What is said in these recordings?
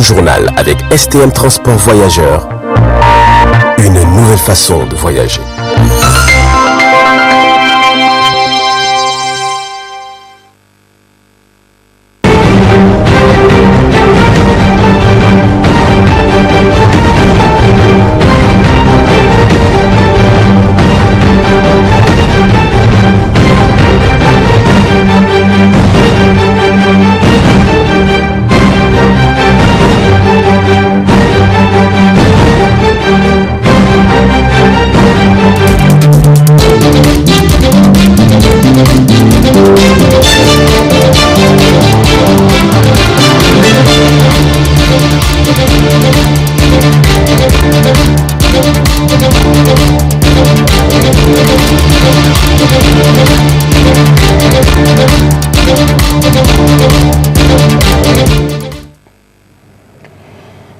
Journal avec STM Transport Voyageurs. Une nouvelle façon de voyager.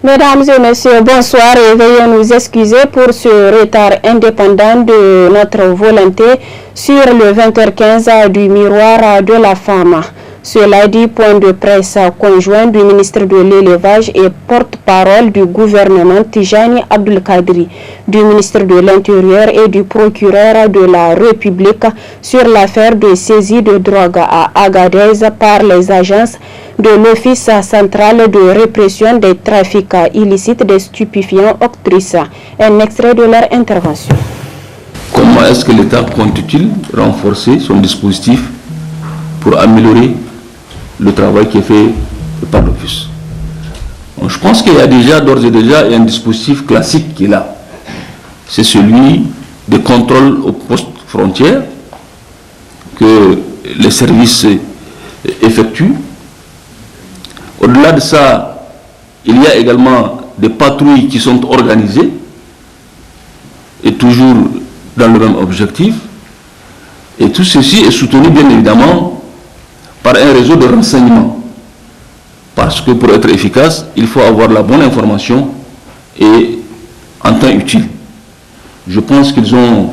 Mesdames et messieurs, bonsoir et veuillez nous excuser pour ce retard indépendant de notre volonté sur le 20h15 du miroir de la femme. Cela dit, point de presse conjoint du ministre de l'Élevage et porte-parole du gouvernement Tijani Abdul Kadri, du ministre de l'Intérieur et du procureur de la République sur l'affaire de saisie de drogue à Agadez par les agences de l'Office central de répression des trafics illicites des stupéfiants octrice. Un extrait de leur intervention. Comment est-ce que l'État compte-t-il renforcer son dispositif pour améliorer le travail qui est fait par l'Office? Je pense qu'il y a déjà, d'ores et déjà, un dispositif classique qui est là. C'est celui de contrôle aux postes frontières que les services effectuent. Au-delà de ça, il y a également des patrouilles qui sont organisées et toujours dans le même objectif. Et tout ceci est soutenu bien évidemment par un réseau de renseignement. Parce que pour être efficace, il faut avoir la bonne information et en temps utile. Je pense qu'ils ont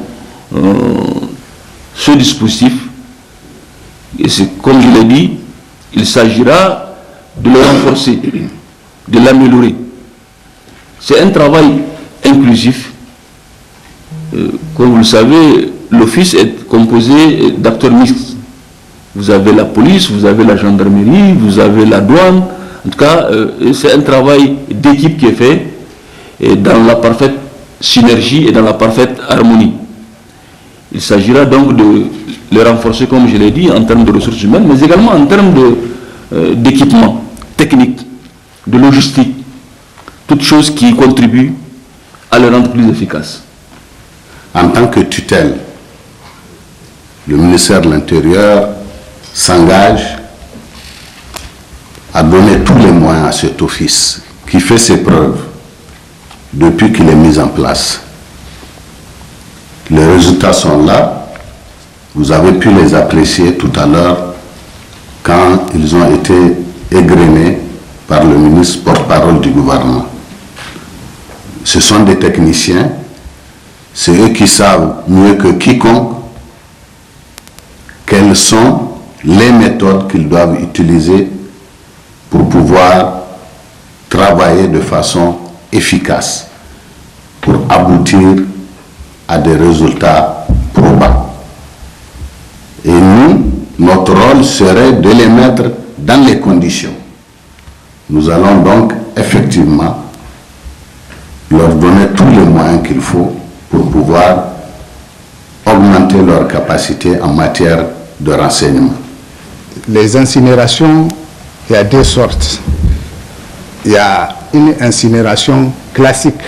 ce dispositif et c'est comme je l'ai dit, il s'agira de le renforcer, de l'améliorer. C'est un travail inclusif. Comme vous le savez, l'office est composé d'acteurs mixtes. Vous avez la police, vous avez la gendarmerie, vous avez la douane. En tout cas, c'est un travail d'équipe qui est fait et dans la parfaite synergie et dans la parfaite harmonie. Il s'agira donc de le renforcer, comme je l'ai dit, en termes de ressources humaines, mais également en termes d'équipement technique, de logistique, toutes choses qui contribuent à le rendre plus efficace. En tant que tutelle, le ministère de l'Intérieur s'engage à donner tous les moyens à cet office qui fait ses preuves depuis qu'il est mis en place. Les résultats sont là, vous avez pu les apprécier tout à l'heure quand ils ont été égrenés par le ministre porte-parole du gouvernement. Ce sont des techniciens, c'est eux qui savent mieux que quiconque quelles sont les méthodes qu'ils doivent utiliser pour pouvoir travailler de façon efficace, pour aboutir à des résultats probants. Et nous, notre rôle serait de les mettre dans les conditions. Nous allons donc effectivement leur donner tous les moyens qu'il faut pour pouvoir augmenter leur capacité en matière de renseignement. Les incinérations, il y a deux sortes. Il y a une incinération classique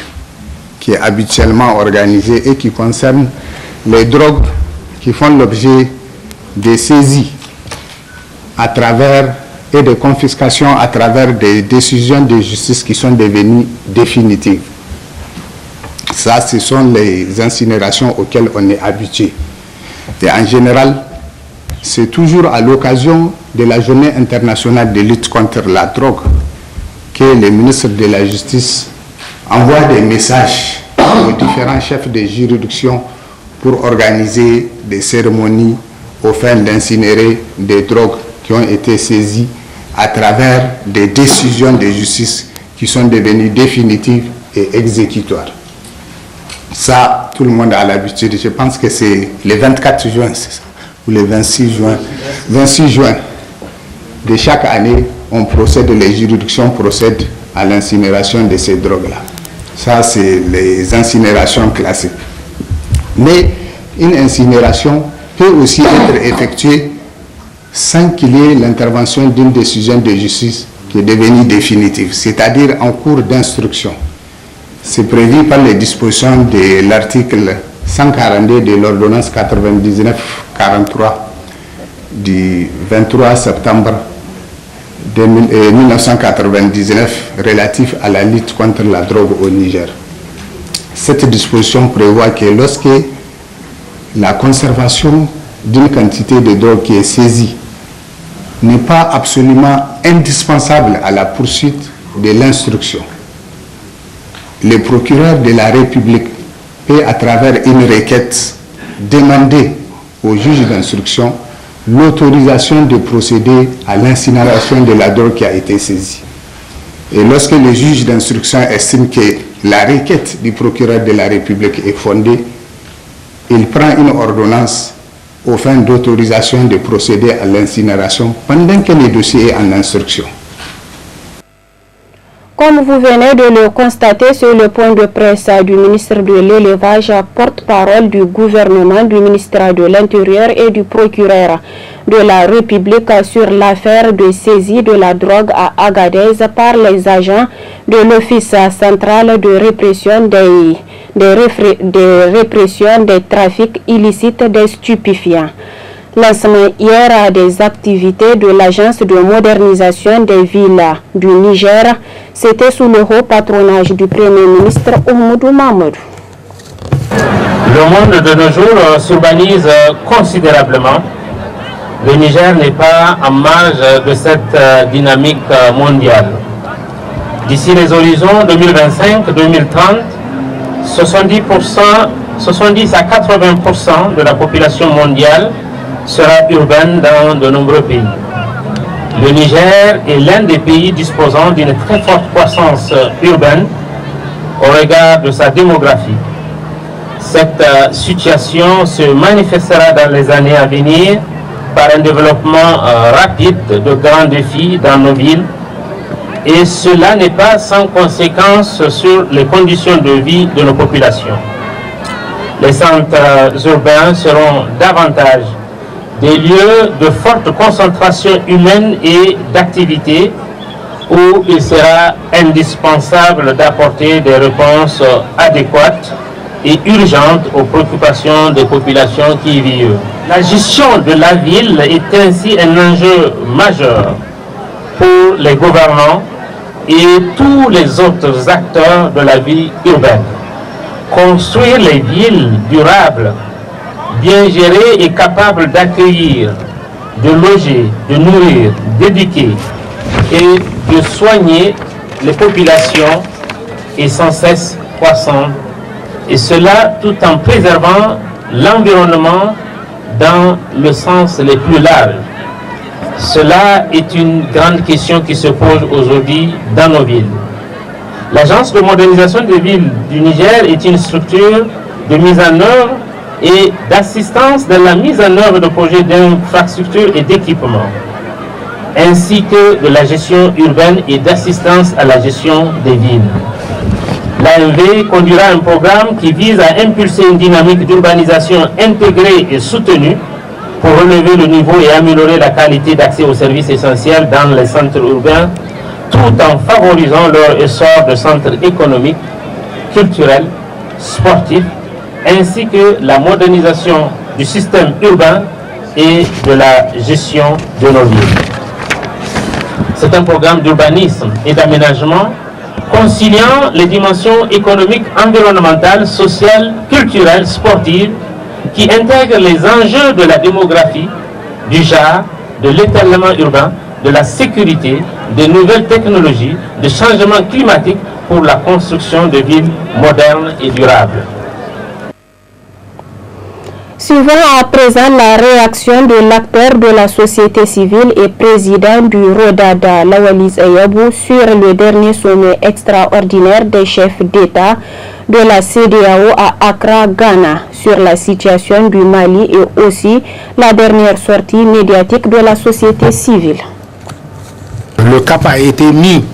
qui est habituellement organisée et qui concerne les drogues qui font l'objet des saisies à travers et de confiscations à travers des décisions de justice qui sont devenues définitives. Ça, ce sont les incinérations auxquelles on est habitué. Et en général, c'est toujours à l'occasion de la journée internationale de lutte contre la drogue que les ministres de la Justice envoient des messages aux différents chefs de juridiction pour organiser des cérémonies aux fins d'incinérer des drogues qui ont été saisies à travers des décisions de justice qui sont devenues définitives et exécutoires. Ça, tout le monde a l'habitude. Je pense que c'est le 24 juin, c'est ça, ou le 26 juin. 26 juin de chaque année, les juridictions procèdent à l'incinération de ces drogues-là. Ça, c'est les incinérations classiques. Mais une incinération peut aussi être effectuée sans qu'il y ait l'intervention d'une décision de justice qui est devenue définitive, c'est-à-dire en cours d'instruction. C'est prévu par les dispositions de l'article 142 de l'ordonnance 99-43 du 23 septembre 1999 relatif à la lutte contre la drogue au Niger. Cette disposition prévoit que lorsque la conservation d'une quantité de drogue qui est saisie n'est pas absolument indispensable à la poursuite de l'instruction, le procureur de la République peut, à travers une requête, demander au juge d'instruction l'autorisation de procéder à l'incinération de la drogue qui a été saisie. Et lorsque le juge d'instruction estime que la requête du procureur de la République est fondée, il prend une ordonnance aux fins d'autorisation de procéder à l'incinération pendant que le dossier est en instruction. Comme vous venez de le constater sur le point de presse du ministre de l'Élevage, porte-parole du gouvernement, du ministère de l'Intérieur et du procureur de la République sur l'affaire de saisie de la drogue à Agadez par les agents de l'Office central de répression des trafics illicites des stupéfiants. Lancement hier des activités de l'Agence de modernisation des villes du Niger, c'était sous le haut patronage du Premier ministre Oumoudou Mahamadou. Le monde de nos jours s'urbanise considérablement. Le Niger n'est pas en marge de cette dynamique mondiale. D'ici les horizons 2025-2030, 70 à 80% de la population mondiale sera urbaine dans de nombreux pays. Le Niger est l'un des pays disposant d'une très forte croissance urbaine au regard de sa démographie. Cette situation se manifestera dans les années à venir par un développement rapide de grands défis dans nos villes, et cela n'est pas sans conséquence sur les conditions de vie de nos populations. Les centres urbains seront davantage des lieux de forte concentration humaine et d'activité où il sera indispensable d'apporter des réponses adéquates et urgentes aux préoccupations des populations qui y vivent. La gestion de la ville est ainsi un enjeu majeur pour les gouvernants et tous les autres acteurs de la vie urbaine. Construire les villes durables, bien gérées et capables d'accueillir, de loger, de nourrir, d'éduquer et de soigner les populations est sans cesse croissante, et cela tout en préservant l'environnement dans le sens le plus large. Cela est une grande question qui se pose aujourd'hui dans nos villes. L'Agence de modernisation des villes du Niger est une structure de mise en œuvre et d'assistance dans la mise en œuvre de projets d'infrastructure et d'équipement, ainsi que de la gestion urbaine et d'assistance à la gestion des villes. L'AMV conduira un programme qui vise à impulser une dynamique d'urbanisation intégrée et soutenue pour relever le niveau et améliorer la qualité d'accès aux services essentiels dans les centres urbains, tout en favorisant leur essor de centres économiques, culturels, sportifs, ainsi que la modernisation du système urbain et de la gestion de nos villes. C'est un programme d'urbanisme et d'aménagement conciliant les dimensions économiques, environnementales, sociales, culturelles, sportives, qui intègrent les enjeux de la démographie, du genre, de l'étalement urbain, de la sécurité, des nouvelles technologies, de changement climatique pour la construction de villes modernes et durables. Suivons à présent la réaction de l'acteur de la société civile et président du Rodada, Lawali Ayabou, sur le dernier sommet extraordinaire des chefs d'État de la CEDEAO à Accra, Ghana, sur la situation du Mali et aussi la dernière sortie médiatique de la société civile. Le cap a été mis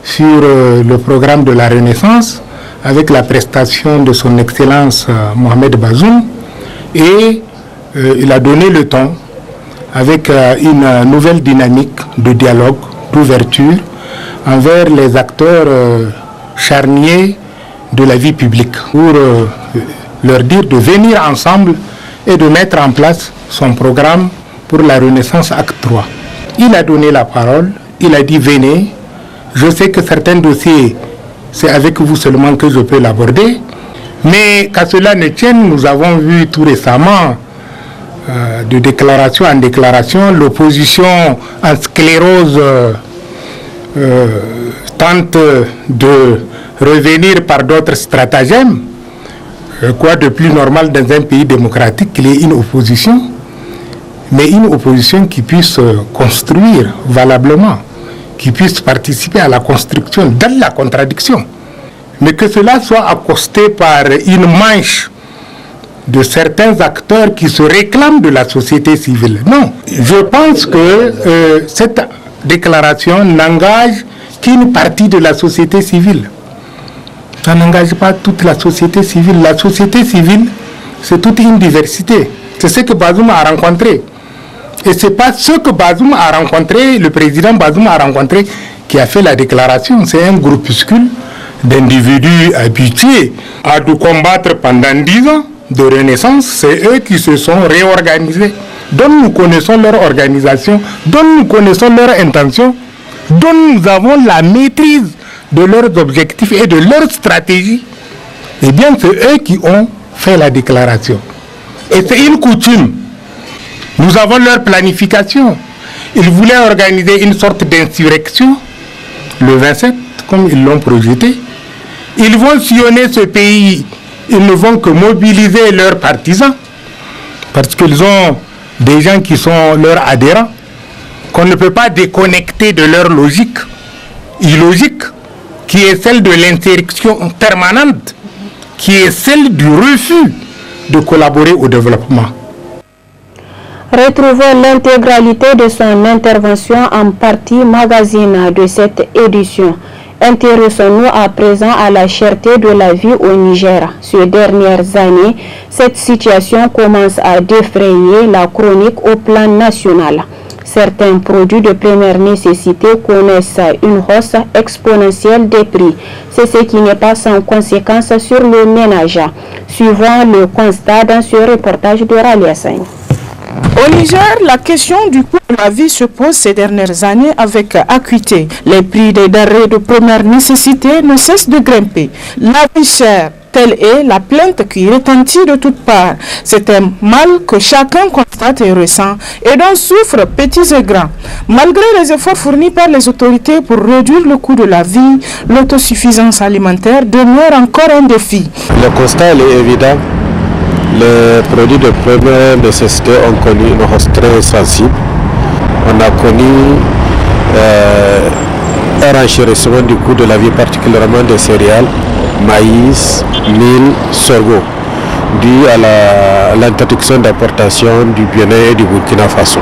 sur le programme de la Renaissance avec la prestation de son Excellence Mohamed Bazoum. Et il a donné le temps avec une nouvelle dynamique de dialogue, d'ouverture envers les acteurs charniers de la vie publique pour leur dire de venir ensemble et de mettre en place son programme pour la Renaissance Acte 3. Il a donné la parole, il a dit venez, je sais que certains dossiers, c'est avec vous seulement que je peux l'aborder. Mais qu'à cela ne tienne, nous avons vu tout récemment, de déclaration en déclaration, l'opposition en sclérose tente de revenir par d'autres stratagèmes. Quoi de plus normal dans un pays démocratique qu'il y ait une opposition, mais une opposition qui puisse construire valablement, qui puisse participer à la construction dans la contradiction. Mais que cela soit accosté par une manche de certains acteurs qui se réclament de la société civile. Non, je pense que cette déclaration n'engage qu'une partie de la société civile. Ça n'engage pas toute la société civile. La société civile, c'est toute une diversité. C'est ce que Bazoum a rencontré. Et ce n'est pas ce que Bazoum a rencontré, le président Bazoum a rencontré, qui a fait la déclaration. C'est un groupuscule d'individus habitués à nous combattre pendant 10 ans de Renaissance. C'est eux qui se sont réorganisés, dont nous connaissons leur organisation, dont nous connaissons leur intention, dont nous avons la maîtrise de leurs objectifs et de leur stratégie. Eh bien, c'est eux qui ont fait la déclaration. Et c'est une coutume. Nous avons leur planification. Ils voulaient organiser une sorte d'insurrection le 27, comme ils l'ont projeté. Ils vont sillonner ce pays. Ils ne vont que mobiliser leurs partisans, parce qu'ils ont des gens qui sont leurs adhérents, qu'on ne peut pas déconnecter de leur logique illogique, qui est celle de l'insurrection permanente, qui est celle du refus de collaborer au développement. Retrouvons l'intégralité de son intervention en partie magazine de cette édition. Intéressons-nous à présent à la cherté de la vie au Niger. Ces dernières années, cette situation commence à défrayer la chronique au plan national. Certains produits de première nécessité connaissent une hausse exponentielle des prix. C'est ce qui n'est pas sans conséquence sur le ménage. Suivant le constat dans ce reportage de Rali Assane. Au Niger, la question du coût de la vie se pose ces dernières années avec acuité. Les prix des denrées de première nécessité ne cessent de grimper. La vie chère, telle est la plainte qui retentit de toutes parts. C'est un mal que chacun constate et ressent et dont souffrent petits et grands. Malgré les efforts fournis par les autorités pour réduire le coût de la vie, l'autosuffisance alimentaire demeure encore un défi. Le constat est évident. Les produits de première nécessité ont connu une hausse très sensible. On a connu un renchérissement du coût de la vie, particulièrement des céréales, maïs, mil, sorgho, dû à l'interdiction d'importation du Bénin et du Burkina Faso.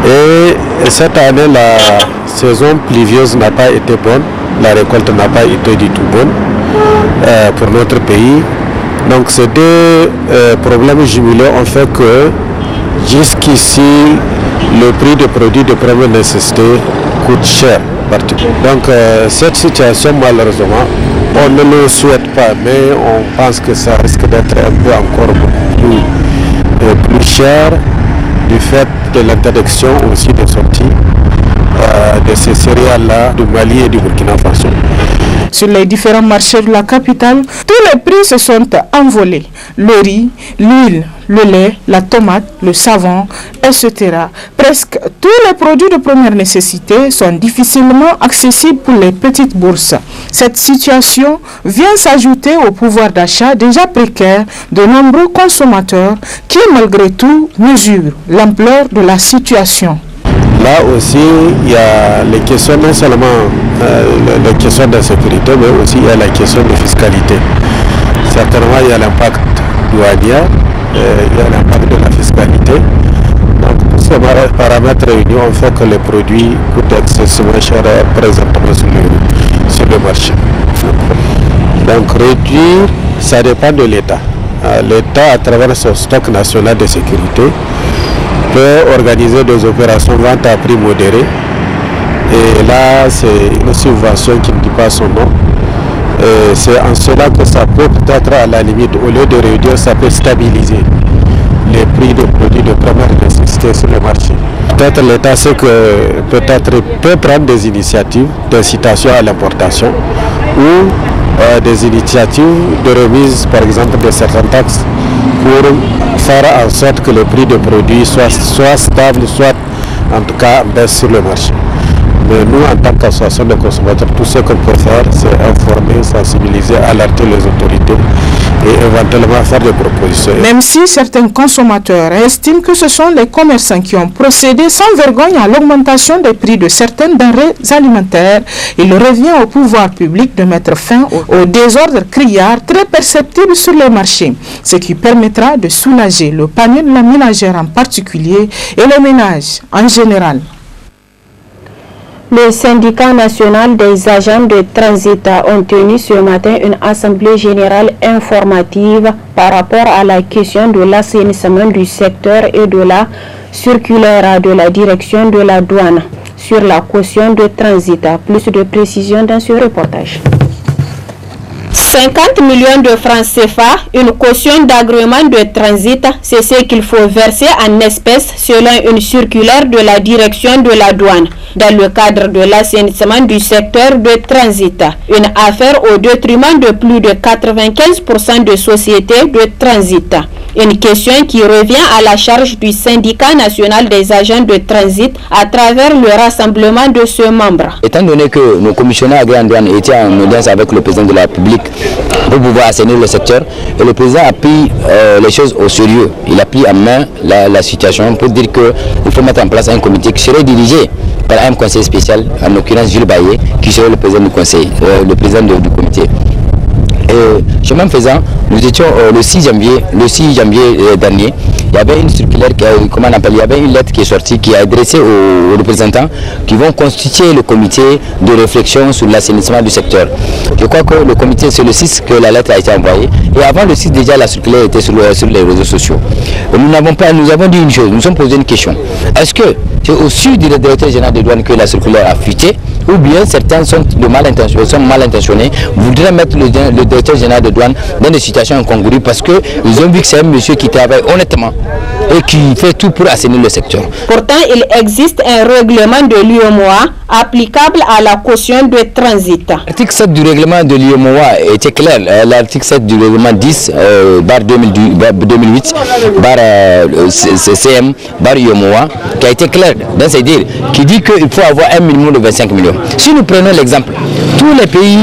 Et cette année, la saison pluvieuse n'a pas été bonne, la récolte n'a pas été du tout bonne pour notre pays. Donc ces deux problèmes jumelés ont fait que jusqu'ici, le prix des produits de première nécessité coûte cher. Donc cette situation, malheureusement, on ne le souhaite pas, mais on pense que ça risque d'être un peu encore plus cher du fait de l'interdiction aussi de sortie de ces céréales-là du Mali et du Burkina Faso. Sur les différents marchés de la capitale, tous les prix se sont envolés. Le riz, l'huile, le lait, la tomate, le savon, etc. Presque tous les produits de première nécessité sont difficilement accessibles pour les petites bourses. Cette situation vient s'ajouter au pouvoir d'achat déjà précaire de nombreux consommateurs qui, malgré tout, mesurent l'ampleur de la situation. Là aussi, il y a les questions, non seulement les questions d'insécurité, mais aussi il y a la question de fiscalité. Certainement, il y a l'impact douanier, il y a l'impact de la fiscalité. Donc, tous ces paramètres réunis ont fait que les produits coûtent excessivement cher présentement sur le marché. Donc, réduire, ça dépend de l'État. L'État, à travers son stock national de sécurité, peut organiser des opérations vente à prix modéré. Et là, c'est une subvention qui ne dit pas son nom. C'est en cela que ça peut peut-être à la limite, au lieu de réduire, ça peut stabiliser les prix des produits de première nécessité sur le marché. Peut-être l'État sait que peut prendre des initiatives d'incitation à l'importation ou des initiatives de remise, par exemple, de certaines taxes pour faire en sorte que le prix de produits soit stable, soit en tout cas baisse sur le marché. Mais nous, en tant qu'association de consommateurs, tout ce qu'on peut faire, c'est informer, sensibiliser, alerter les autorités et éventuellement faire des propositions. Même si certains consommateurs estiment que ce sont les commerçants qui ont procédé sans vergogne à l'augmentation des prix de certaines denrées alimentaires, il revient au pouvoir public de mettre fin au désordre criard très perceptible sur les marchés, ce qui permettra de soulager le panier de la ménagère en particulier et les ménages en général. Le syndicat national des agents de transit ont tenu ce matin une assemblée générale informative par rapport à la question de l'assainissement du secteur et de la circulaire de la direction de la douane sur la caution de transit. Plus de précisions dans ce reportage. 50 millions de francs CFA, une caution d'agrément de transit, c'est ce qu'il faut verser en espèces selon une circulaire de la direction de la douane dans le cadre de l'assainissement du secteur de transit. Une affaire au détriment de plus de 95% de sociétés de transit. Une question qui revient à la charge du syndicat national des agents de transit à travers le rassemblement de ce membre. Étant donné que nos commissionnaires agréés en douane étaient en audience avec le président de la République pour pouvoir assainir le secteur, et le président a pris les choses au sérieux. Il a pris en main la situation pour dire qu'il faut mettre en place un comité qui serait dirigé par un conseiller spécial, en l'occurrence Jules Baillet, qui serait le président du conseil, le président du comité. Chemin faisant, nous étions le 6 janvier dernier, il y avait une circulaire, il y avait une lettre qui est sortie, qui est adressée aux représentants qui vont constituer le comité de réflexion sur l'assainissement du secteur. Je crois que le comité, c'est le 6 que la lettre a été envoyée, et avant le 6 déjà la circulaire était sur les réseaux sociaux. Nous avons dit une chose, nous sommes posé une question. Est-ce que c'est au sud du directeur général des douanes que la circulaire a fuité, ou bien certains sont mal intentionnés, voudraient mettre le directeur général de douane dans des situations incongrues parce qu'ils ont vu que c'est un monsieur qui travaille honnêtement et qui fait tout pour assainir le secteur. Pourtant, il existe un règlement de l'UEMOA applicable à la caution de transit. L'article 7 du règlement de l'UEMOA était clair. L'article 7 du règlement 10 2008 CM UEMOA qui a été clair dans ses dires, qui dit qu'il faut avoir un minimum de 25 millions. Si nous prenons l'exemple, tous les pays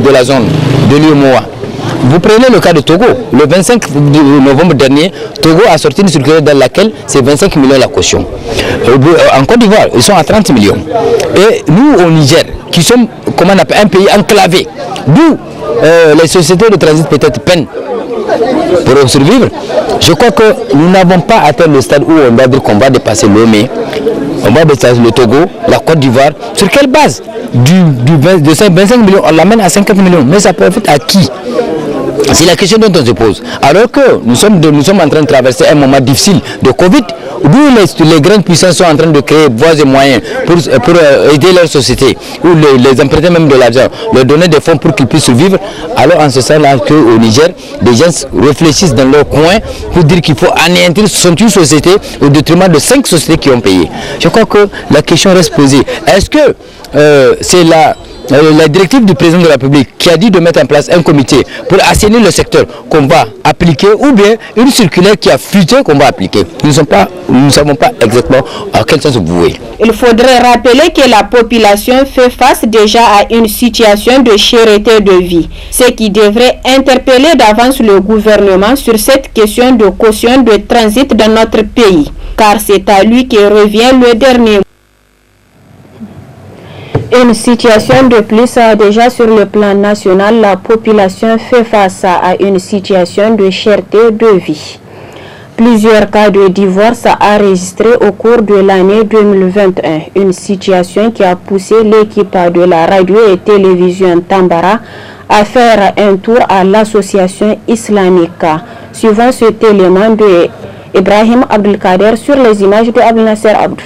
de la zone de l'UEMOA, vous prenez le cas de Togo, le 25 novembre dernier, Togo a sorti une circulaire dans laquelle c'est 25 millions la caution. En Côte d'Ivoire, ils sont à 30 millions. Et nous, au Niger, qui sommes, comment on appelle, un pays enclavé, d'où les sociétés de transit peut-être peinent pour survivre, je crois que nous n'avons pas atteint le stade où on va dire qu'on va dépasser l'OME, on va dépasser le Togo, la Côte d'Ivoire. Sur quelle base de ces 25 millions, on l'amène à 50 millions, mais ça profite à qui? C'est la question dont on se pose. Alors que nous sommes en train de traverser un moment difficile de Covid, où les grandes puissances sont en train de créer voies et moyens pour aider leur société, ou les emprunter même de l'argent, leur donner des fonds pour qu'ils puissent survivre. Alors en ce sens-là qu'au Niger, des gens réfléchissent dans leur coin pour dire qu'il faut anéantir 68 sociétés au détriment de 5 sociétés qui ont payé. Je crois que la question reste posée. Est-ce que c'est la directive du président de la République qui a dit de mettre en place un comité pour assainir le secteur qu'on va appliquer, ou bien une circulaire qui a fuité qu'on va appliquer. Nous ne savons pas exactement à quel sens vous voulez. Il faudrait rappeler que la population fait face déjà à une situation de cherté de vie, ce qui devrait interpeller d'avance le gouvernement sur cette question de caution de transit dans notre pays, car c'est à lui que revient le dernier mot. Une situation de plus, déjà sur le plan national, la population fait face à une situation de cherté de vie. Plusieurs cas de divorce enregistrés au cours de l'année 2021, une situation qui a poussé l'équipe de la radio et télévision Tambara à faire un tour à l'association islamique. Suivant cet élément de Ibrahim Abdelkader sur les images de Abdel Nasser Abdou.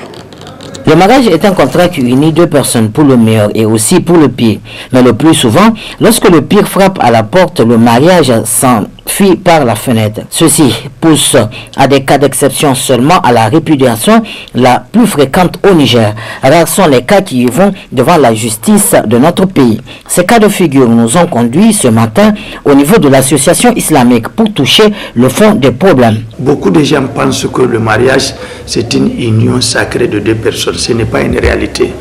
Le mariage est un contrat qui unit deux personnes pour le meilleur et aussi pour le pire. Mais le plus souvent, lorsque le pire frappe à la porte, le mariage s'enfuit par la fenêtre. Ceci pousse à des cas d'exception seulement à la répudiation la plus fréquente au Niger. Rares sont les cas qui y vont devant la justice de notre pays. Ces cas de figure nous ont conduit ce matin au niveau de l'association islamique pour toucher le fond des problèmes. Beaucoup de gens pensent que le mariage, c'est une union sacrée de deux personnes. Ce n'est pas une réalité.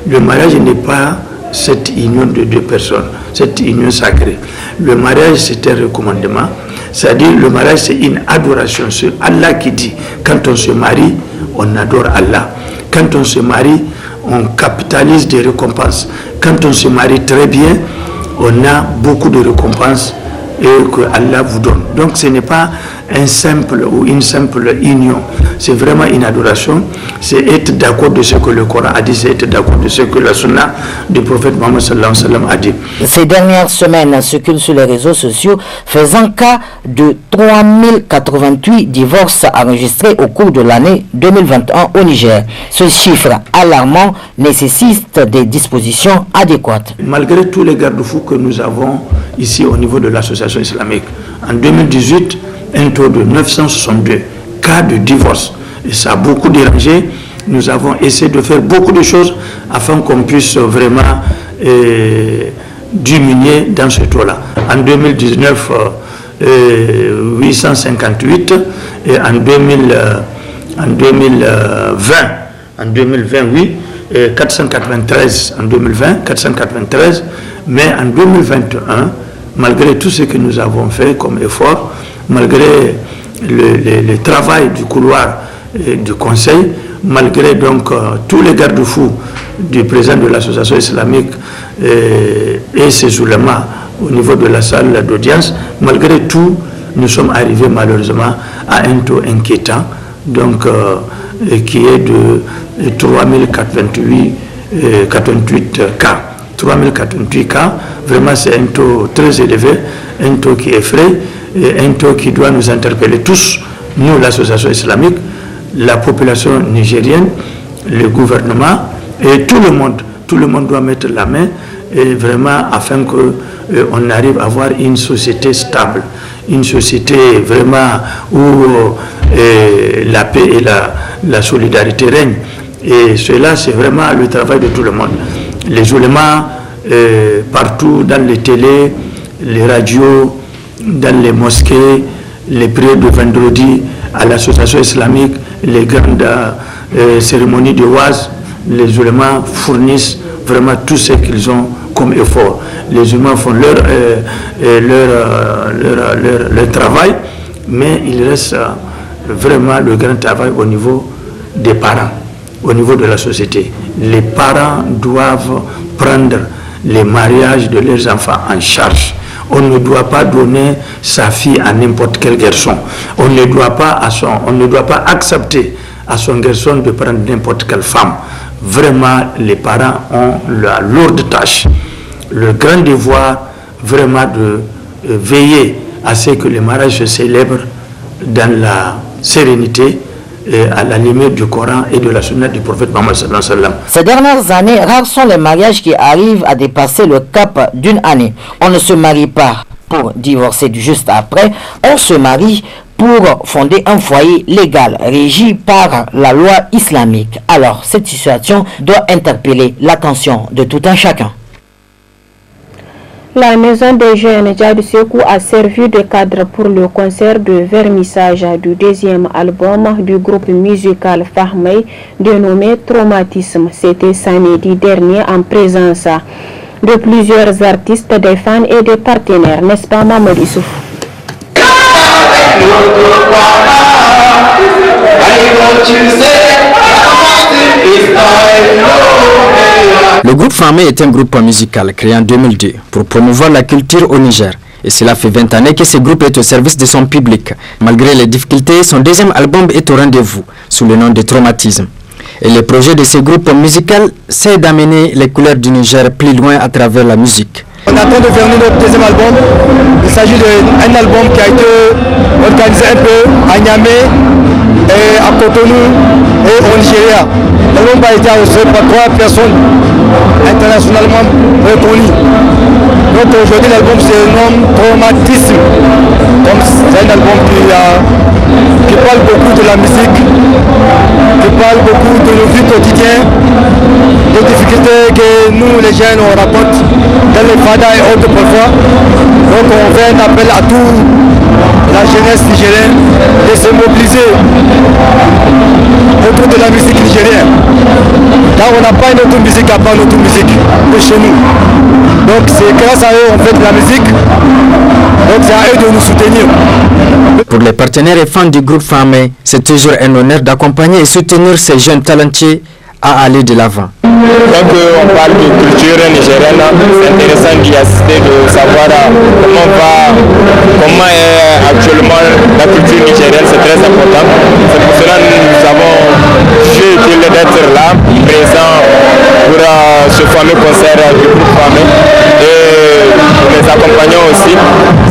Le mariage n'est pas cette union de deux personnes, cette union sacrée. Le mariage, c'est un recommandement. C'est-à-dire, le mariage, c'est une adoration. C'est Allah qui dit, quand on se marie, on adore Allah. Quand on se marie, on capitalise des récompenses. Quand on se marie très bien, on a beaucoup de récompenses et que Allah vous donne. Donc ce n'est pas un simple ou une simple union, c'est vraiment une adoration, c'est être d'accord de ce que le Coran a dit, c'est être d'accord de ce que la sunna du prophète Mohammed sallallahu alayhi wa sallam a dit. Ces dernières semaines circulent sur les réseaux sociaux faisant cas de 3088 divorces enregistrés au cours de l'année 2021 au Niger. Ce chiffre alarmant nécessite des dispositions adéquates. Malgré tous les garde-fous que nous avons ici au niveau de l'association islamique, en 2018, un taux de 962 cas de divorce. Et ça a beaucoup dérangé. Nous avons essayé de faire beaucoup de choses afin qu'on puisse vraiment diminuer dans ce taux-là. En 2019, 858 et en 2020, oui, 493 en 2020, 493, mais en 2021, malgré tout ce que nous avons fait comme effort, malgré le travail du couloir du conseil, malgré donc tous les garde-fous du président de l'association islamique et ses oulémas au niveau de la salle d'audience, malgré tout, nous sommes arrivés malheureusement à un taux inquiétant, donc qui est de 3088 cas. 3088 cas, vraiment c'est un taux très élevé, un taux qui effraie, et un taux qui doit nous interpeller tous, nous l'association islamique, la population nigérienne, le gouvernement et tout le monde doit mettre la main et vraiment afin qu'on arrive à avoir une société stable, une société vraiment où la paix et la solidarité règnent. Et cela, c'est vraiment le travail de tout le monde. Les oulémas, partout dans les télés, les radios, dans les mosquées, les prières de vendredi à l'association islamique, les grandes cérémonies de Oise, les oulémas fournissent vraiment tout ce qu'ils ont comme effort. Les oulémas font leur travail, mais il reste vraiment le grand travail au niveau des parents, au niveau de la société. Les parents doivent prendre les mariages de leurs enfants en charge. On ne doit pas donner sa fille à n'importe quel garçon. On ne doit pas accepter à son garçon de prendre n'importe quelle femme. Vraiment, les parents ont la lourde tâche, le grand devoir vraiment de veiller à ce que le mariage se célèbre dans la sérénité, à la limite du Coran et de la sunna du prophète Mohammed sallallahu alayhi wa sallam. Ces dernières années, rares sont les mariages qui arrivent à dépasser le cap d'une année. On ne se marie pas pour divorcer du juste après, on se marie pour fonder un foyer légal régi par la loi islamique. Alors, cette situation doit interpeller l'attention de tout un chacun. La maison des jeunes Djadou Sekou a servi de cadre pour le concert de vernissage du deuxième album du groupe musical Fahmey dénommé Traumatisme. C'était samedi dernier en présence de plusieurs artistes, des fans et des partenaires, n'est-ce pas Mamadou Issouf? Le groupe Fahmey est un groupe musical créé en 2002 pour promouvoir la culture au Niger. Et cela fait 20 années que ce groupe est au service de son public. Malgré les difficultés, son deuxième album est au rendez-vous sous le nom de Traumatisme. Et le projet de ce groupe musical, c'est d'amener les couleurs du Niger plus loin à travers la musique. On attend de faire notre deuxième album. Il s'agit d'un album qui a été organisé un peu à Niamey, et à Cotonou et au Nigeria. L'album a été arrosé par 3 personnes internationalement reconnues. Donc aujourd'hui l'album se nomme Traumatisme. Donc c'est un album qui parle beaucoup de la musique, qui parle beaucoup de nos vies quotidiennes, des difficultés que nous les jeunes on rencontre dans les fadas et autres parfois. Donc on fait un appel à toute la jeunesse nigérienne de se mobiliser autour de la musique nigérienne. Là on n'a pas une autre musique à part notre musique de chez nous. Donc c'est grâce à eux on fait de la musique. Donc c'est à eux de nous soutenir. Pour les partenaires et fans du groupe Fahmey, c'est toujours un honneur d'accompagner et soutenir ces jeunes talentueux à aller de l'avant. Donc on parle de culture nigérienne, c'est intéressant d'y assister, de savoir comment est actuellement la culture nigérienne, c'est très important. C'est pour cela que nous avons jugé utile d'être là, présent pour ce fameux concert du groupe Fahmey. Et les accompagnants aussi,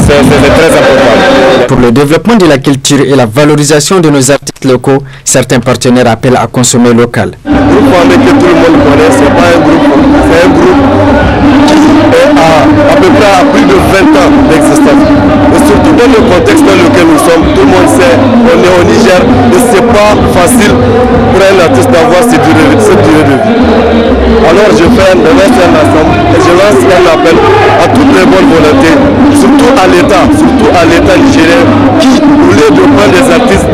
c'est très important. Pour le développement de la culture et la valorisation de nos artistes locaux, certains partenaires appellent à consommer local. Le groupe Fahmey que tout le monde connaît, c'est pas un groupe, c'est un groupe qui est à peu près à plus de 20 ans d'existence. Et surtout dans le contexte dans lequel nous sommes, tout le monde sait, on est au Niger et c'est pas facile pour un artiste d'avoir cette durée de vie. Alors je lance un ensemble et je lance un appel à toutes les bonnes volontés, surtout à l'État nigérien qui, au lieu de prendre des artistes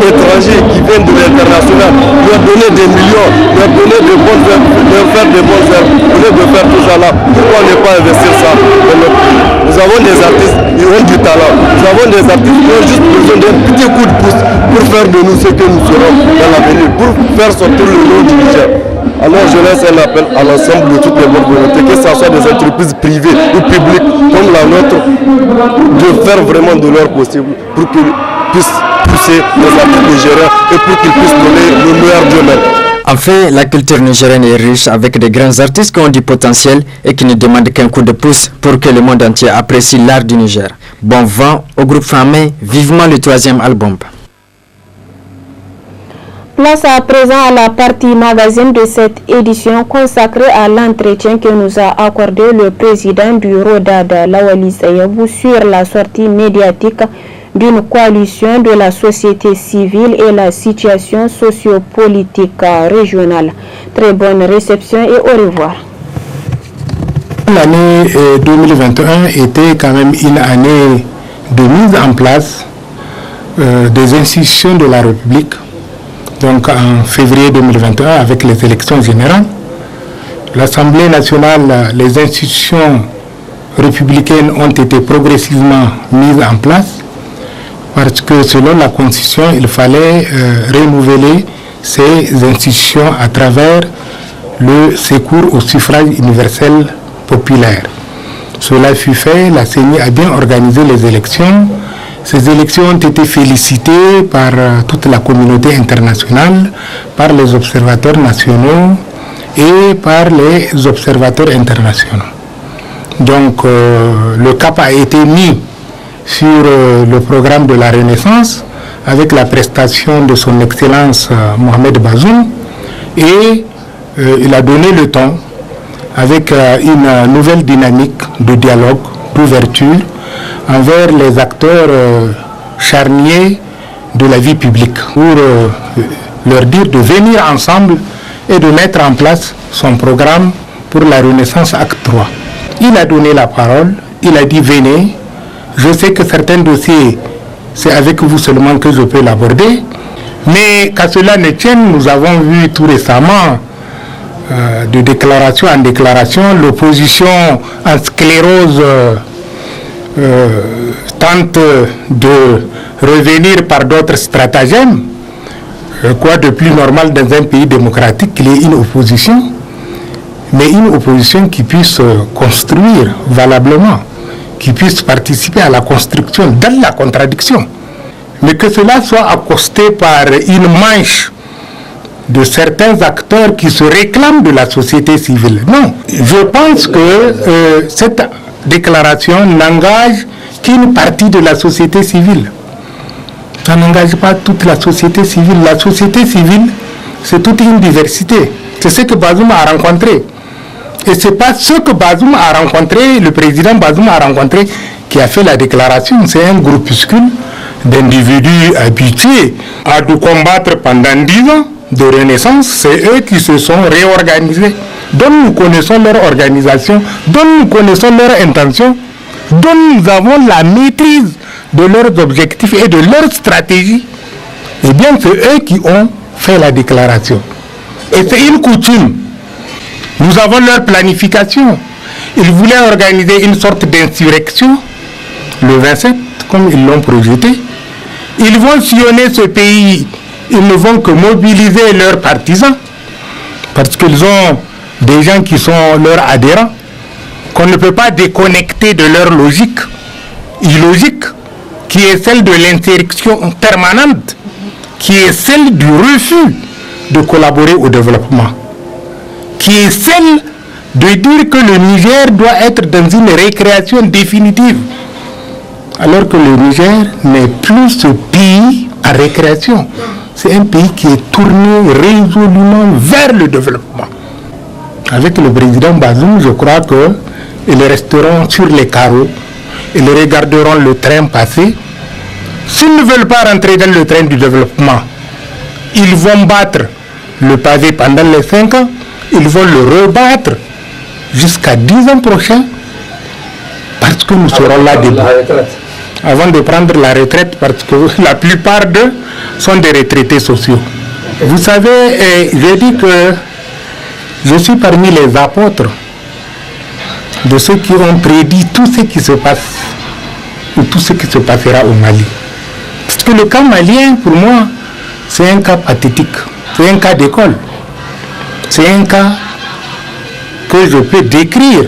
étrangers qui viennent de l'international, leur donner des millions, leur donner de bonnes œuvres, leur faire des bonnes œuvres, au lieu de faire tout ça là, pourquoi ne pas investir ça dans notre pays? Nous avons des artistes, ils ont du talent, nous avons des artistes qui ont juste besoin d'un petit coup de pouce pour faire de nous ce que nous serons dans l'avenir, pour faire sortir le nom du Niger. Alors je laisse un appel à l'ensemble de toutes les bonnes volontés, que ce soit des entreprises privées ou publiques comme la nôtre, de faire vraiment de leur possible pour qu'ils puissent pousser les artistes nigériens et pour qu'ils puissent donner le meilleur d'eux-mêmes. Enfin, la culture nigérienne est riche avec de grands artistes qui ont du potentiel et qui ne demandent qu'un coup de pouce pour que le monde entier apprécie l'art du Niger. Bon vent au groupe Fahmey, vivement le 3e album. Place à présent à la partie magazine de cette édition consacrée à l'entretien que nous a accordé le président du RODAD, Lawali Sayabou, sur la sortie médiatique d'une coalition de la société civile et la situation sociopolitique régionale. Très bonne réception et au revoir. L'année 2021 était quand même une année de mise en place des institutions de la République. Donc en février 2021, avec les élections générales, l'Assemblée nationale, les institutions républicaines ont été progressivement mises en place parce que selon la Constitution, il fallait renouveler ces institutions à travers le secours au suffrage universel populaire. Cela fut fait, la CENI a bien organisé les élections. Ces élections ont été félicitées par toute la communauté internationale, par les observateurs nationaux et par les observateurs internationaux. Donc le cap a été mis sur le programme de la Renaissance avec la prestation de son Excellence Mohamed Bazoum et il a donné le ton avec une nouvelle dynamique de dialogue, d'ouverture envers les acteurs charniers de la vie publique pour leur dire de venir ensemble et de mettre en place son programme pour la Renaissance Acte 3. il a donné la parole, il a dit venez, je sais que certains dossiers, c'est avec vous seulement que je peux l'aborder, mais qu'à cela ne tienne, nous avons vu tout récemment, de déclaration en déclaration, l'opposition en sclérose tente de revenir par d'autres stratagèmes. Quoi de plus normal dans un pays démocratique qu'il y ait une opposition, mais une opposition qui puisse construire valablement, qui puisse participer à la construction dans la contradiction, mais que cela soit accosté par une manche de certains acteurs qui se réclament de la société civile. Non, je pense que cette déclaration n'engage qu'une partie de la société civile. Ça n'engage pas toute la société civile. La société civile, c'est toute une diversité. C'est ce que Bazoum a rencontré. Et ce n'est pas ce que Bazoum a rencontré, le président Bazoum a rencontré, qui a fait la déclaration. C'est un groupuscule d'individus habitués à nous combattre pendant 10 ans de renaissance. C'est eux qui se sont réorganisés, dont nous connaissons leur organisation, dont nous connaissons leur intention, dont nous avons la maîtrise de leurs objectifs et de leur stratégie. Eh bien, c'est eux qui ont fait la déclaration. Et c'est une coutume. Nous avons leur planification. Ils voulaient organiser une sorte d'insurrection le 27, comme ils l'ont projeté. Ils vont sillonner ce pays. Ils ne vont que mobiliser leurs partisans, parce qu'ils ont des gens qui sont leurs adhérents, qu'on ne peut pas déconnecter de leur logique illogique, qui est celle de l'interruption permanente, qui est celle du refus de collaborer au développement, qui est celle de dire que le Niger doit être dans une récréation définitive, alors que le Niger n'est plus ce pays en récréation. C'est un pays qui est tourné résolument vers le développement. Avec le président Bazoum, je crois qu'ils resteront sur les carreaux, ils regarderont le train passer. S'ils ne veulent pas rentrer dans le train du développement, ils vont battre le pavé pendant les 5 ans, ils vont le rebattre jusqu'à 10 ans prochains, parce que nous serons là debout. Avant de prendre la retraite, parce que la plupart d'eux sont des retraités sociaux. Vous savez, je dis que je suis parmi les apôtres de ceux qui ont prédit tout ce qui se passe, ou tout ce qui se passera au Mali. Parce que le cas malien, pour moi, c'est un cas pathétique, c'est un cas d'école, c'est un cas que je peux décrire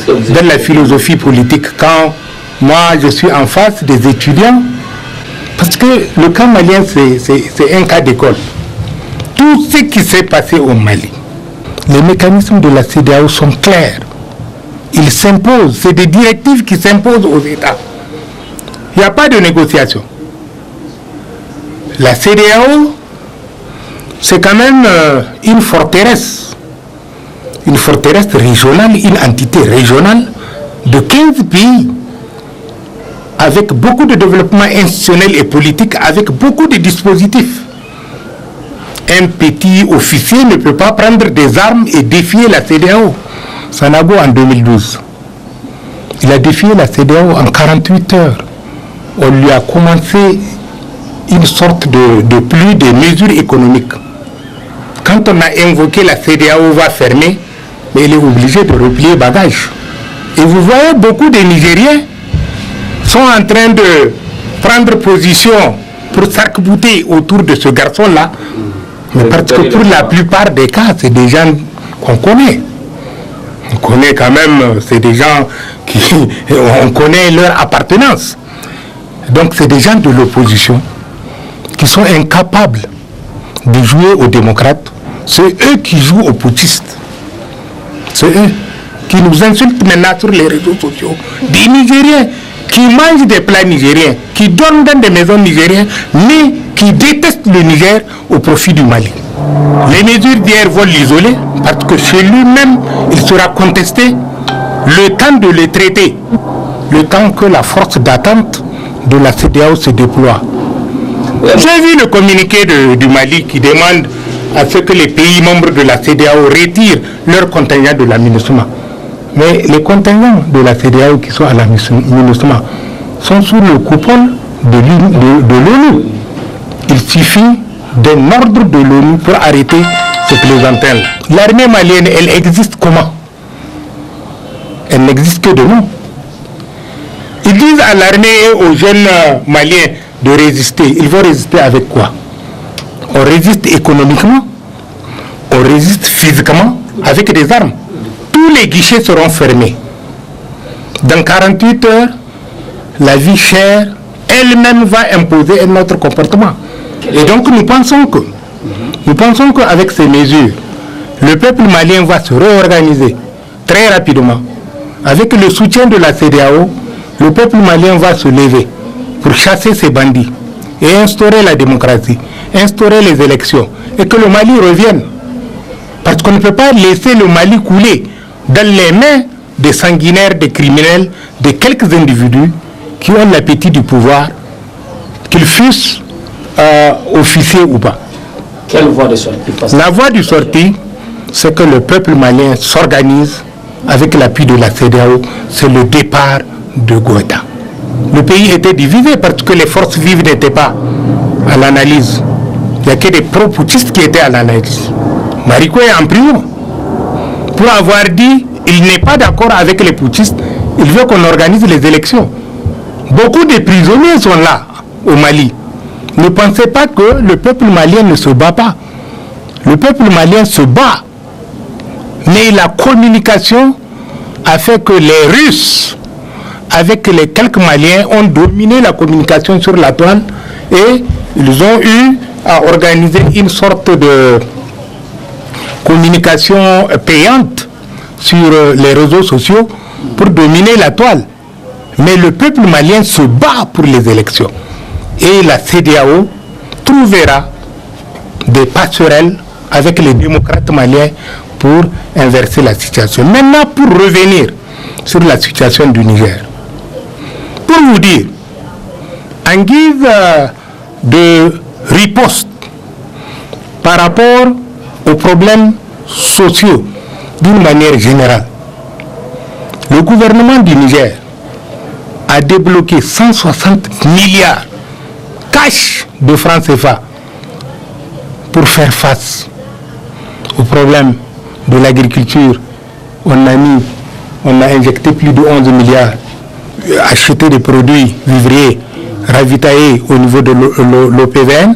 dans la philosophie politique quand moi je suis en face des étudiants, parce que le cas malien c'est un cas d'école. Tout ce qui s'est passé au Mali, les mécanismes de la CEDEAO sont clairs, ils s'imposent, c'est des directives qui s'imposent aux États. Il n'y a pas de négociation. La CEDEAO, c'est quand même une forteresse régionale, une entité régionale de 15 pays, avec beaucoup de développement institutionnel et politique, avec beaucoup de dispositifs. Un petit officier ne peut pas prendre des armes et défier la CEDEAO. Sanogo en 2012, il a défié la CEDEAO en 48 heures. On lui a commencé une sorte de pluie de mesures économiques. Quand on a invoqué la CEDEAO va fermer, mais il est obligé de replier bagages. Et vous voyez, beaucoup de Nigériens sont en train de prendre position pour s'arc-bouter autour de ce garçon-là. Mais parce que pour la plupart des cas, c'est des gens qu'on connaît. On connaît quand même, c'est des gens qui... On connaît leur appartenance. Donc c'est des gens de l'opposition qui sont incapables de jouer aux démocrates. C'est eux qui jouent aux putschistes. C'est eux qui nous insultent maintenant sur les réseaux sociaux. Des Nigériens qui mangent des plats nigériens, qui dorment dans des maisons nigériennes, mais qui détestent le Niger au profit du Mali. Les mesures d'hier vont l'isoler parce que chez lui-même, il sera contesté le temps de le traiter, le temps que la force d'attente de la CEDEAO se déploie. J'ai vu le communiqué du Mali qui demande à ce que les pays membres de la CEDEAO retirent leur contingent de la MINUSMA. Mais les contingents de la CEDEAO qui sont à la MINUSMA sont sous le coupole de l'ONU. Il suffit d'un ordre de l'ONU pour arrêter ces plaisantins. L'armée malienne, elle existe comment? Elle n'existe que de nom. Ils disent à l'armée et aux jeunes Maliens de résister. Ils vont résister avec quoi? On résiste économiquement, on résiste physiquement avec des armes. Tous les guichets seront fermés. Dans 48 heures, la vie chère elle-même va imposer un autre comportement. Et donc nous pensons qu'avec ces mesures, le peuple malien va se réorganiser très rapidement. Avec le soutien de la CEDEAO, le peuple malien va se lever pour chasser ces bandits et instaurer la démocratie, instaurer les élections et que le Mali revienne. Parce qu'on ne peut pas laisser le Mali couler dans les mains des sanguinaires, des criminels, de quelques individus qui ont l'appétit du pouvoir, qu'ils fussent officiers ou pas. Quelle voie de sortie? La voie de sortie, c'est que le peuple malien s'organise avec l'appui de la CEDEAO. C'est le départ de Goïta. Le pays était divisé parce que les forces vives n'étaient pas à l'analyse. Il n'y a que des pro-poutistes qui étaient à l'analyse. Marico est en prison pour avoir dit il n'est pas d'accord avec les poutistes, il veut qu'on organise les élections. Beaucoup de prisonniers sont là au Mali. Ne pensez pas que le peuple malien ne se bat pas. Le peuple malien se bat. Mais la communication a fait que les Russes, avec les quelques Maliens, ont dominé la communication sur la toile et ils ont eu à organiser une sorte de communication payante sur les réseaux sociaux pour dominer la toile. Mais le peuple malien se bat pour les élections. Et la CEDEAO trouvera des passerelles avec les démocrates maliens pour inverser la situation. Maintenant, pour revenir sur la situation du Niger, pour vous dire, en guise de riposte par rapport aux problèmes sociaux d'une manière générale, le gouvernement du Niger a débloqué 160 milliards cash de francs CFA pour faire face aux problèmes de l'agriculture. On a injecté plus de 11 milliards, acheté des produits vivriers, ravitaillés au niveau de l'OPVN,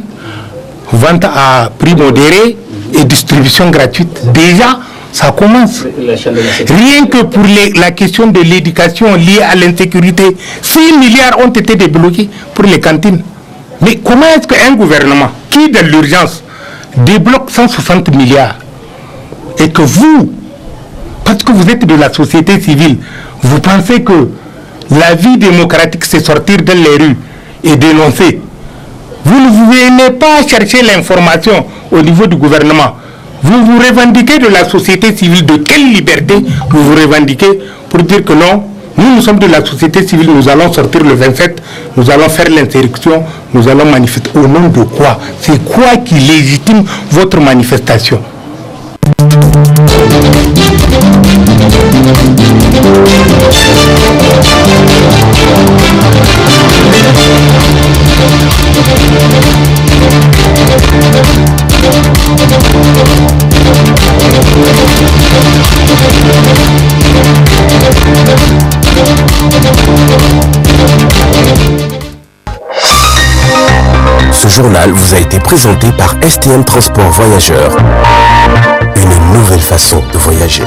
vente à prix modéré et distribution gratuite. Déjà, ça commence. Rien que pour la question de l'éducation liée à l'insécurité, 6 milliards ont été débloqués pour les cantines. Mais comment est-ce qu'un gouvernement qui, dans l'urgence, débloque 160 milliards et que vous, parce que vous êtes de la société civile, vous pensez que la vie démocratique, c'est sortir dans les rues et dénoncer. Vous ne venez pas chercher l'information au niveau du gouvernement. Vous vous revendiquez de la société civile. De quelle liberté vous vous revendiquez pour dire que non, nous sommes de la société civile, nous allons sortir le 27, nous allons faire l'insurrection, nous allons manifester. Au nom de quoi? C'est quoi qui légitime votre manifestation? Ce journal vous a été présenté par STM Transport Voyageurs. Une nouvelle façon de voyager.